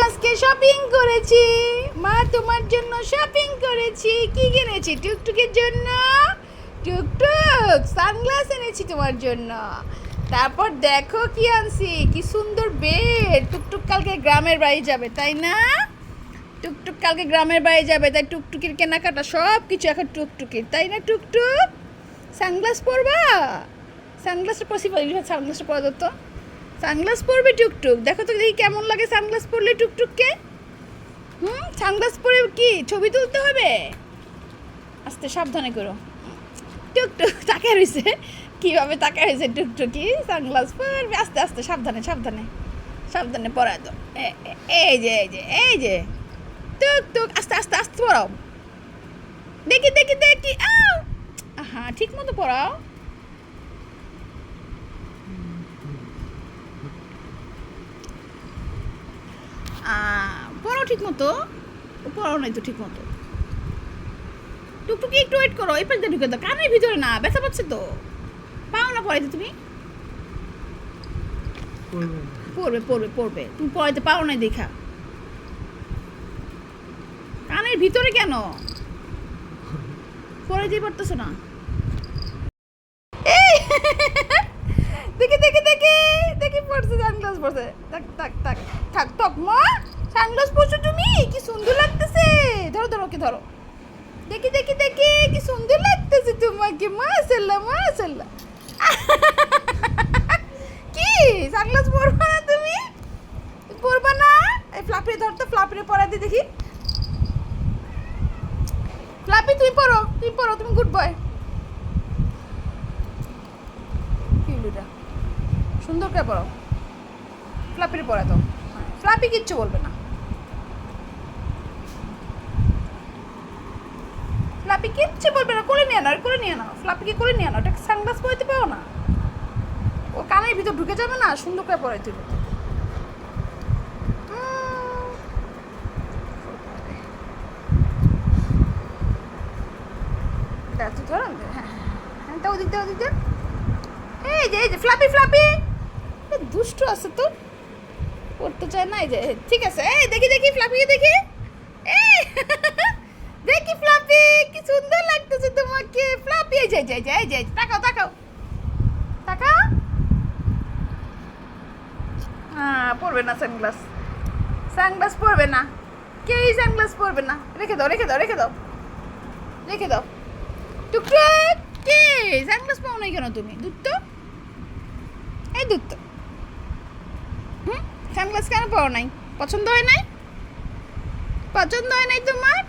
আজকে শপিং করেছি মা, তোমার জন্য শপিং করেছি। কি কিনেছি? টুকটুকের জন্য টুকটুক সানগ্লাস এনেছি তোমার জন্য। তারপর দেখো কি আনছি, কি সুন্দর বেড। টুকটুক কালকে গ্রামের বাড়ি যাবে, তাই না? টুকটুক কালকে গ্রামের বাড়ি যাবে, তাই টুকটুকির কেনাকাটা সব কিছু এখন টুকটুকির, তাই না? টুকটুক সানগ্লাস পরবা? সানগ্লাসটা পসিবল, সানগ্লাসটা পরা যেত। সানগ্লাস পরবে টুকটুক, দেখো তো দেখি কেমন লাগে সানগ্লাস পরলে টুকটুককে। সানগ্লাস পরে কি ছবি তুলতে হবে? আস্তে সাবধানে করো। টুকটুক তাকায় রয়েছে, কীভাবে তাকায় রয়েছে টুকটুকি। সানগ্লাস পরবে, আস্তে আস্তে সাবধানে সাবধানে সাবধানে পরা তো। এই যে এই যে এই যে টুকটুক, আস্তে আস্তে আস্তে পড়াও। দেখি দেখি দেখি, হ্যাঁ ঠিক মতো পড়াও। পড়াও ঠিক মতো, পড়াও নাই তো ঠিক মতো। টুকটুকি একটু ওয়েট করো, এই পাশে ঢুকে দাও, কানের ভিতরে না, ব্যথা পাচ্ছে তো। পাও না পড়াইতে তুমি? পড়বে পড়বে পড়বে, তুমি পড়াইতে পারো নাই দেখা। কানের ভিতরে কেন পড়াইতে পারতেছো না? দেখি দেখি দেখি দেখি পড়ছে, সানগ্লাস পড়ছে। থাক থাক থাক থাক থাক মা, সানগ্লাস পড়ছো তুমি, কি সুন্দর লাগতেছে। ধরো ধরো, ওকে ধরো। দেখি দেখি দেখি কি সুন্দর লাগতেছে তোমাকে, মাশাআল্লাহ মাশাআল্লাহ। কি সানগ্লাস পরবা না তুমি? পরবা না? এই ফ্লাপি ধর তো, ফ্লাপিরে পরা দি দেখি। ফ্লাপি তুমি পরো, তুমি পরো, তুমি গুড বয়। কিলুটা সুন্দর করে পরো, ফ্লাপিরে পরা তো। ফ্লাপি কিচ্ছু বলবে না, ফ্লাপি কিচ্ছু বলবে না। করে নিয়ে নাও, করে নিয়ে নাও, ফ্লাপিকে করে নিয়ে নাও। ওটা সানগ্লাস পরাইতে পারো না, ও কানের ভিতর ঢুকে যাবে না, সুন্দর করে পরাইতে হবে। ধরো, হ্যাঁ হ্যাঁ, তা ওদিক দিয়ে ওদিক দিয়ে। এই যে এই যে ফ্লাপি ফ্লাপি, দুষ্ট আছে তো, পড়তে চায় না। এই যে ঠিক আছে, এই দেখি দেখি ফ্লাপিকে দেখি। এই দেখি ফ্লাপি, কি সুন্দর লাগতেছে তোমাকে ফ্লাপি। এই যে এই যে এই যে তাকাও তাকাও তাকাও। হ্যাঁ পরবে না সানগ্লাস, সানগ্লাস পরবে না, কেউই সানগ্লাস পরবে না। রেখে দাও রেখে দাও রেখে দাও রেখে দাও। টুকটুক কে সানগ্লাস পাও নাই কেন তুমি? দুধ এই দুধ সানগ্লাস কেন পাও নাই? পছন্দ হয় নাই? পছন্দ হয় নাই তোমার?